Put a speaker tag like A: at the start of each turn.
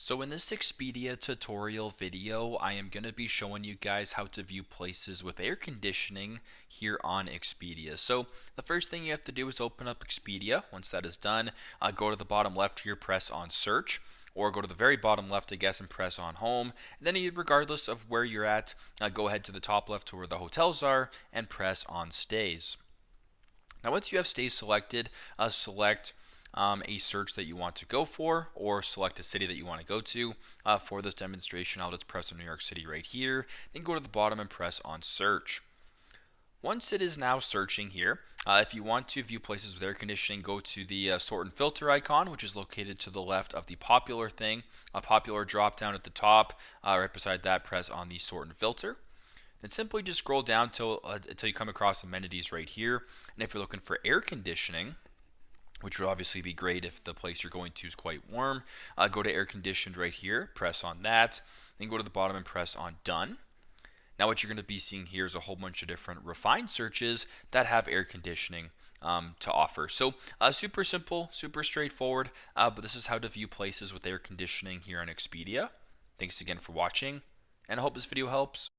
A: So in this Expedia tutorial video, I am going to be showing you guys how to view places with air conditioning here on Expedia. So the first thing you have to do is open up Expedia. Once that is done, go to the bottom left here, press on search, or go to the very bottom left, I guess, and press on home. And then regardless of where you're at, go ahead to the top left to where the hotels are and press on stays. Now, once you have stays selected, select a search that you want to go for, or select a city that you want to go to. For this demonstration, I'll just press on New York City right here, then go to the bottom and press on search. Once it is now searching here, if you want to view places with air conditioning, go to the sort and filter icon, which is located to the left of the popular thing, a popular drop down at the top. Right beside that, press on the sort and filter. Then simply just scroll down until you come across amenities right here. And if you're looking for air conditioning, which would obviously be great if the place you're going to is quite warm, go to air conditioned right here, press on that, then go to the bottom and press on done. Now what you're going to be seeing here is a whole bunch of different refined searches that have air conditioning to offer. So super simple, super straightforward, but this is how to view places with air conditioning here on Expedia. Thanks again for watching, and I hope this video helps.